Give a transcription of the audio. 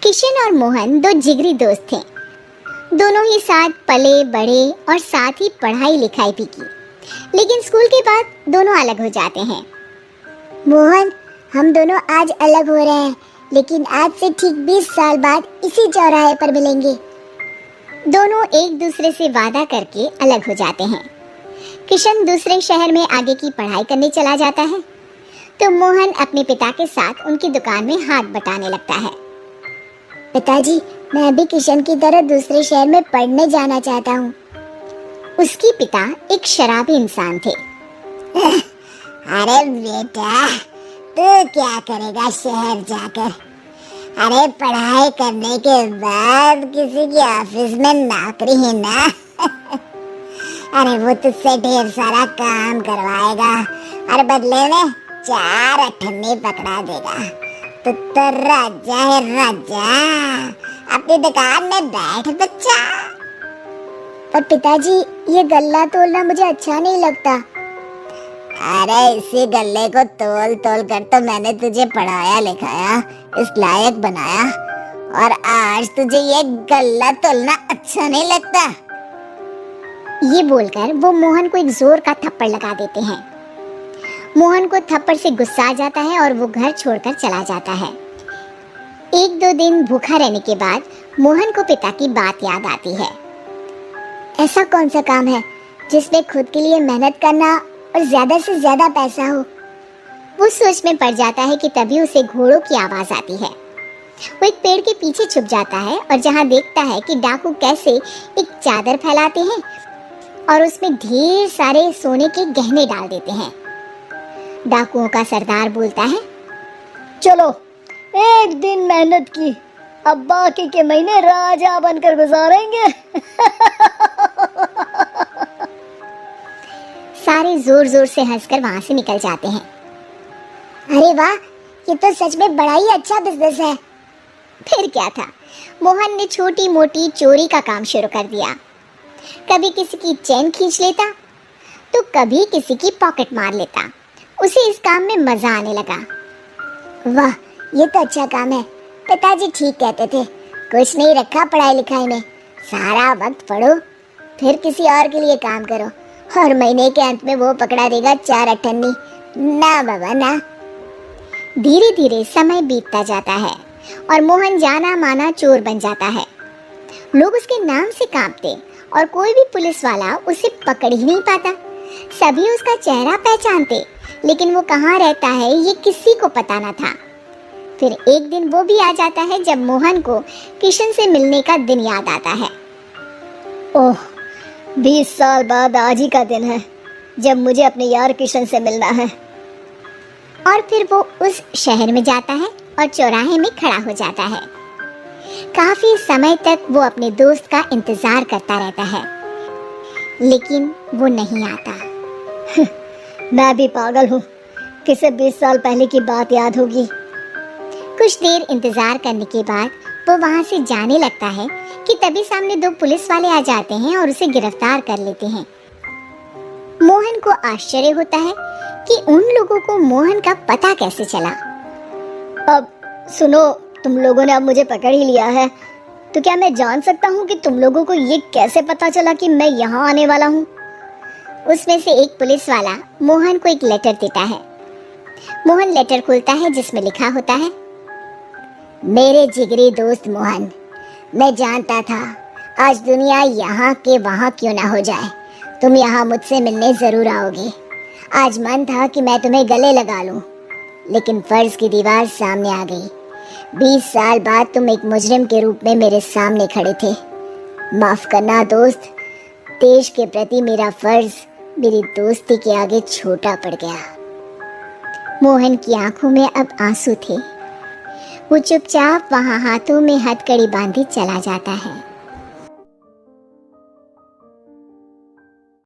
किशन और मोहन दो जिगरी दोस्त थे। दोनों ही साथ पले बड़े और साथ ही पढ़ाई लिखाई भी की, लेकिन स्कूल के बाद दोनों अलग हो जाते हैं। मोहन, हम दोनों आज अलग हो रहे हैं, लेकिन आज से ठीक 20 साल बाद इसी चौराहे पर मिलेंगे। दोनों एक दूसरे से वादा करके अलग हो जाते हैं। किशन दूसरे शहर में आगे की पढ़ाई करने चला जाता है, तो मोहन अपने पिता के साथ उनकी दुकान में हाथ बटाने लगता है। पिताजी, मैं भी किशन की तरह दूसरे शहर में पढ़ने जाना चाहता हूँ। उसके पिता एक शराबी इंसान थे। अरे बेटा, तू क्या करेगा शहर जाकर? अरे पढ़ाई करने के बाद किसी के ऑफिस में नौकरी है ना। अरे वो तुझसे ढेर सारा काम करवाएगा और बदले में 4 अठन्नी पकड़ा देगा। तो राजा है राजा, अपनी दुकान में बैठ बच्चा। पर पिताजी, ये गल्ला तोलना मुझे अच्छा नहीं लगता। अरे इसी गल्ले को तोल तोल कर तो मैंने तुझे पढ़ाया लिखाया, इस लायक बनाया, और आज तुझे ये गल्ला तोलना अच्छा नहीं लगता। ये बोलकर वो मोहन को एक जोर का थप्पड़ लगा देते हैं। मोहन को थप्पड़ से गुस्सा आ जाता है और वो घर छोड़कर चला जाता है। 1-2 दिन भूखा रहने के बाद मोहन को पिता की बात याद आती है। ऐसा कौन सा काम है जिसमें खुद के लिए मेहनत करना और ज्यादा से ज्यादा पैसा हो? वो सोच में पड़ जाता है कि तभी उसे घोड़ों की आवाज आती है। वो एक पेड़ के पीछे छुप जाता है और जहाँ देखता है कि डाकू कैसे एक चादर फैलाते हैं और उसमें ढेर सारे सोने के गहने डाल देते हैं। डाकुओं का सरदार बोलता है, चलो एक दिन मेहनत की, अब बाकी के महीने राजा बनकर गुजारेंगे। सारे जोर जोर से हंसकर वहां से निकल जाते हैं। अरे वाह, ये तो सच में बड़ा ही अच्छा बिजनेस है। फिर क्या था, मोहन ने छोटी मोटी चोरी का काम शुरू कर दिया। कभी किसी की चेन खींच लेता तो कभी किसी की पॉकेट मार लेता। उसे इस काम में मजा आने लगा। वाह, ये तो अच्छा काम है। पिताजी ठीक कहते थे, कुछ नहीं रखा पढ़ाई लिखाई में, सारा वक्त पढ़ो फिर किसी और के लिए काम करो, और महीने के अंत में वो पकड़ा देगा 4 अठन्नी। ना बाबा ना। धीरे धीरे समय बीतता जाता है और मोहन जाना माना चोर बन जाता है। लोग उसके नाम से कांपते और कोई भी पुलिस वाला उसे पकड़ ही नहीं पाता। सभी उसका चेहरा पहचानते, लेकिन वो कहाँ रहता है ये किसी को पता न था। फिर एक दिन वो भी आ जाता है जब मोहन को किशन से मिलने का दिन याद आता है। ओह, 20 साल बाद आज ही का दिन है जब मुझे अपने यार किशन से मिलना है। और फिर वो उस शहर में जाता है और चौराहे में खड़ा हो जाता है। काफी समय तक वो अपने दोस्त का इंतजार करता रहता है, लेकिन वो नहीं आता। मैं भी पागल हूँ, किसे 20 साल पहले की बात याद होगी। कुछ देर इंतजार करने के बाद वो वहाँ से जाने लगता है कि तभी सामने 2 पुलिस वाले आ जाते हैं और उसे गिरफ्तार कर लेते हैं। मोहन को आश्चर्य होता है कि उन लोगों को मोहन का पता कैसे चला। अब सुनो, तुम लोगों ने अब मुझे पकड़ ही लिया है, तो क्या मैं जान सकता हूँ कि तुम लोगों को ये कैसे पता चला कि मैं यहाँ आने वाला हूँ? उसमें से एक पुलिस वाला मोहन को एक लेटर देता है। मोहन लेटर खोलता है जिसमें लिखा होता है, मेरे जिगरी दोस्त मोहन, मैं जानता था आज दुनिया यहाँ के वहाँ क्यों ना हो जाए, तुम यहाँ मुझसे मिलने जरूर आओगे। आज मन था कि मैं तुम्हें गले लगा लूं, लेकिन फर्ज की दीवार सामने आ गई। 20 साल बाद तुम एक मुजरिम के रूप में मेरे सामने खड़े थे। माफ करना दोस्त, देश के प्रति मेरा फर्ज मेरी दोस्ती के आगे छोटा पड़ गया। मोहन की आंखों में अब आंसू थे। वो चुपचाप वहां हाथों में हथकड़ी बांधे चला जाता है।